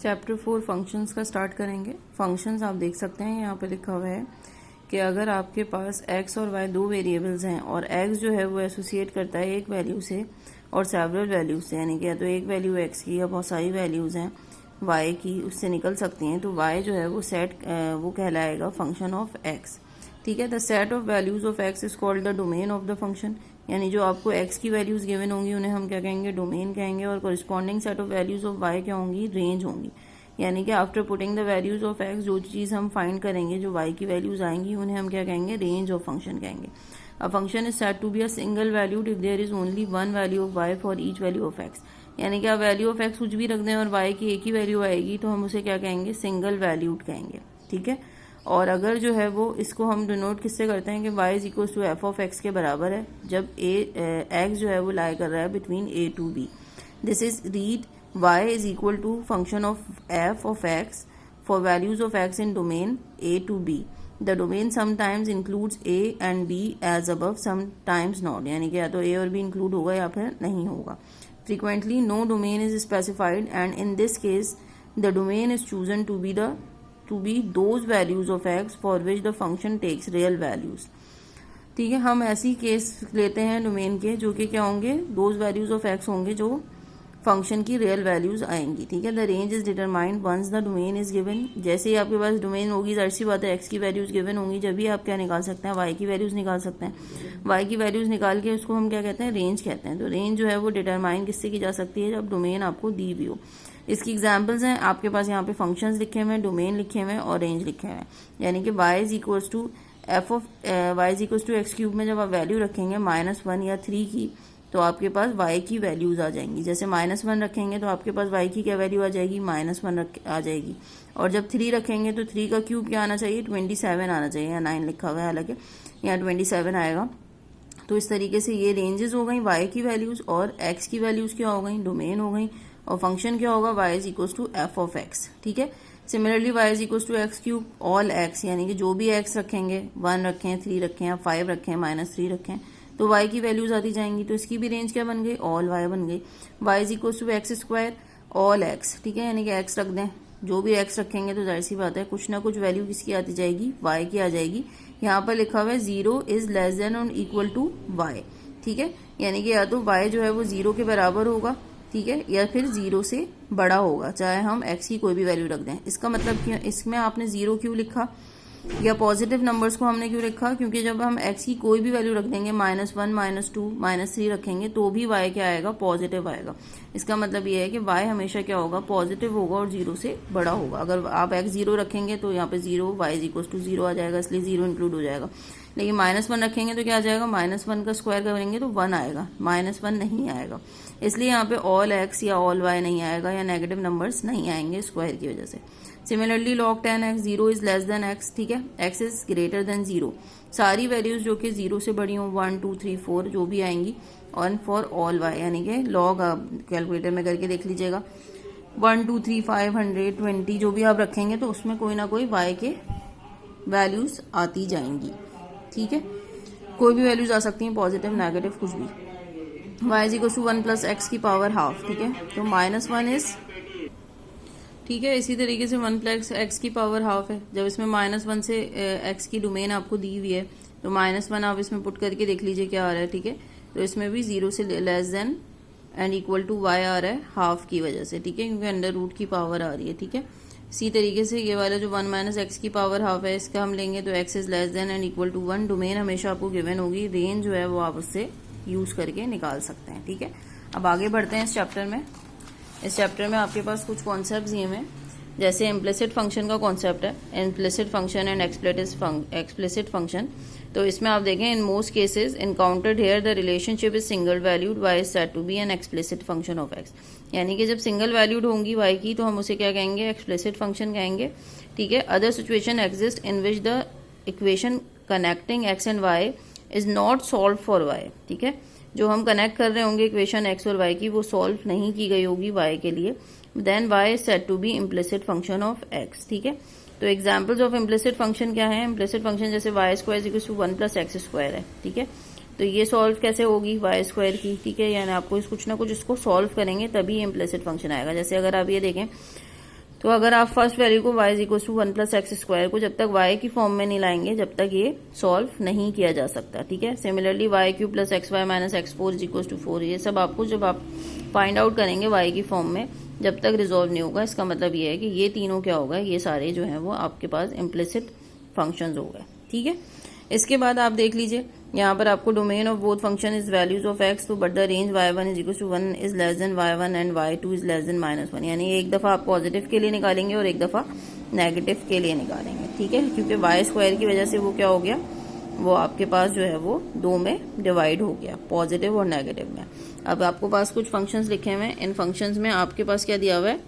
Chapter 4 functions का start करेंगे। Functions आप देख सकते हैं यहाँ पे लिखा हुआ है कि अगर आपके पास x और y दो वेरिएबल्स हैं और x जो है वो एसोसिएट करता है एक वैल्यू से और सेवरल वैल्यूज से, यानी कि या तो एक वैल्यू x की या बहुत सारी वैल्यूज हैं y की उससे निकल सकती हैं, तो y जो है वो सेट वो कहलाएगा फंक्शन ऑफ x। ठीक है, the set of values of x is called the domain of the function. यानी जो आपको x की वैल्यूज गिवन होंगी उन्हें हम क्या कहेंगे, डोमेन कहेंगे, और corresponding set of values of y क्या होंगी, रेंज होंगी। यानी कि after putting the values of x जो चीज़ हम फाइंड करेंगे, जो y की वैल्यूज आएंगी, उन्हें हम क्या कहेंगे, रेंज ऑफ फंक्शन कहेंगे। A function is said to be a single valued if there is only one value of y for each value of x। यानी कि आप वैल्यू ऑफ x कुछ भी रख दें और y की एक ही वैल्यू आएगी तो हम उसे क्या कहेंगे, सिंगल वैल्यूड कहेंगे। ठीक है, और अगर जो है वो इसको हम डिनोट किससे करते हैं कि y is equal to F of X के बराबर है जब x जो है वो लाई कर रहा है between a to b। This is read y is equal to function of f of x for values of x in domain a to b। The domain sometimes includes a and b as above, sometimes not. यानी कि या तो a और b include होगा या फिर नहीं होगा। Frequently no domain is specified and in this case the domain is chosen to be those values of x for which the function takes real values। ठीक है, हम ऐसी केस लेते हैं डोमेन के जो कि क्या होंगे, those values of x होंगे जो फंक्शन की रियल वैल्यूज आएंगी। ठीक है, the range is determined once the domain is given. जैसे ही आपके पास डोमेन होगी, जाहिर सी बात है x की वैल्यूज गिवन होंगी, जब भी आप क्या निकाल सकते हैं, y की वैल्यूज निकाल सकते हैं। y की वैल्यूज निकाल के उसको हम क्या कहते हैं, रेंज कहते हैं। तो रेंज जो है वो डिटरमाइन किससे की जा सकती है, जब डोमेन आपको दी हुई हो। इसकी एग्जाम्पल्स हैं आपके पास यहाँ पे फंक्शंस लिखे हुए हैं, डोमेन लिखे हुए हैं और रेंज लिखे हुए हैं। यानी कि y is equals to F of y is equals to x cube में जब आप वैल्यू रखेंगे -1 या 3 की, तो आपके पास y की वैल्यूज आ जाएंगी। जैसे -1 रखेंगे तो आपके पास y की क्या वैल्यू आ जाएगी, -1 आ जाएगी। और जब 3 रखेंगे तो 3 का क्यूब क्या आना चाहिए, 27 आना चाहिए। यहाँ 9 लिखा हुआ है, हालांकि यहाँ 27 आएगा। तो इस तरीके से ये रेंजेस हो गई y की वैल्यूज, और x की वैल्यूज क्या हो गई, डोमेन हो गई, और फंक्शन क्या होगा, y is equal to F of x. ठीक है, similarly y is equal to x cube all x, यानी कि जो भी x रखेंगे, 1 रखें, 3 रखें या 5 रखें, -3 रखें, तो y की वैल्यूज आती जाएंगी। तो इसकी भी रेंज क्या बन गई, ऑल y बन गई। y is equal to x square all x। ठीक है, यानी कि x रख दें, जो भी x रखेंगे तो जाहिर सी बात है कुछ ना कुछ वैल्यू किसकी आती जाएगी, y की आ जाएगी। यहाँ पर लिखा हुआ है 0 इज लेस देन और इक्वल टू y। ठीक है, यानी कि या तो y जो है वो 0 के बराबर होगा, ठीक है, या फिर 0 से बड़ा होगा, चाहे हम x की कोई भी वैल्यू रख दें। इसका मतलब क्यों, इसमें आपने 0 क्यों लिखा या पॉजिटिव नंबर्स को हमने क्यों लिखा, क्योंकि जब हम x की कोई भी वैल्यू रख देंगे, -1, -2, -3 रखेंगे, तो भी y क्या आएगा, पॉजिटिव आएगा। इसका मतलब ये है कि y हमेशा क्या होगा, पॉजिटिव होगा और 0 से बड़ा होगा। अगर आप x 0 रखेंगे तो यहाँ पे 0, y इज इक्वल टू 0 आ जाएगा, इसलिए 0 इंक्लूड हो जाएगा। लेकिन -1 रखेंगे तो क्या आ जाएगा, -1 का स्क्वायर करेंगे तो 1 आएगा, -1 नहीं आएगा। इसलिए यहाँ पे ऑल x या ऑल y नहीं आएगा, या नेगेटिव नंबर्स नहीं आएंगे स्क्वायर की वजह से। Similarly log 10x 0 is less then x। ठीक है, x इज ग्रेटर देन 0। सारी वैल्यूज जो कि 0 से बड़ी हों, 1, 2, 3, 4 जो भी आएंगी, और फॉर ऑल y, यानी कि log आप कैलकुलेटर में करके देख लीजिएगा, 1, 2, 3, 5, 100, 20 जो भी आप रखेंगे तो उसमें कोई ना कोई y के वैल्यूज आती जाएंगी। ठीक है, कोई भी वैल्यूज आ सकती हैं, पॉजिटिव, नेगेटिव, कुछ भी। y is equal to 1 plus x की पावर हाफ। ठीक है, तो -1 इज, ठीक है, इसी तरीके से 1 प्लस एक्स की पावर हाफ है। जब इसमें -1 से x की डोमेन आपको दी हुई है तो -1 आप इसमें पुट करके देख लीजिए क्या आ रहा है। ठीक है, तो इसमें भी 0 से less than and equal to y आ रहा है हाफ की वजह से। ठीक है, क्योंकि अंडर रूट की पावर आ रही है। ठीक है, इसी तरीके से ये वाला जो 1 माइनस एक्स की पावर हाफ है, इसका हम लेंगे तो x is less than and equal to 1। Domain हमेशा आपको गिवन होगी, रेंज जो है वो आप उससे यूज करके निकाल सकते हैं। ठीक है, अब आगे बढ़ते हैं इस चैप्टर में। इस चैप्टर में आपके पास कुछ कॉन्सेप्ट दिए हुए हैं, जैसे इम्प्लिसिट फंक्शन का कॉन्सेप्ट है, implicit function and explicit function. तो इसमें आप देखें, in most cases encountered here the relationship is single valued, y is said to be an explicit function of x। यानी कि जब सिंगल वैल्यूड होंगी y की तो हम उसे क्या कहेंगे, एक्सप्लिसिट फंक्शन कहेंगे। ठीक है, other situation exist in which the equation connecting x and y is not solve for y। ठीक है, जो हम कनेक्ट कर रहे होंगे इक्वेशन x और y की, वो सॉल्व नहीं की गई होगी y के लिए, then y is said to be implicit function of x। ठीक है, तो एग्जाम्पल्स ऑफ इम्प्लिसिट फंक्शन क्या है, इम्प्लिसिट फंक्शन जैसे y square equal to 1 plus x square है। ठीक है, तो ये सॉल्व कैसे होगी, y स्क्वायर की। ठीक है, यानी आपको कुछ ना कुछ इसको सॉल्व करेंगे तभी इम्प्लिसिट फंक्शन आएगा। जैसे अगर आप ये देखें तो अगर आप फर्स्ट वैल्यू को y is equal to 1 plus x square को जब तक y की फॉर्म में नहीं लाएंगे जब तक ये सॉल्व नहीं किया जा सकता, ठीक है। Similarly y cube plus x y minus x four is equal to 4, ये सब आपको जब आप फाइंड आउट करेंगे y की फॉर्म में जब तक रिजोल्व नहीं होगा, इसका मतलब ये है कि ये तीनों क्या होगा, ये सारे जो है वो आपके पास इम्प्लिसिट फंक्शंस हो गए, ठीक है। इसके बाद आप देख लीजिए यहाँ पर आपको domain of both function is values of X, तो but the range y1 is equal to 1 is less than y1 and y2 is less than -1, यानी एक दफा आप पॉजिटिव के लिए निकालेंगे और एक दफा नेगेटिव के लिए निकालेंगे, ठीक है, क्योंकि y स्क्वायर की वजह से वो क्या हो गया, वो आपके पास जो है वो दो में डिवाइड हो गया, पॉजिटिव और नेगेटिव में। अब आपको पास कुछ फंक्शंस लिखे हुए हैं, इन फंक्शंस में आपके पास क्या दिया हुआ है,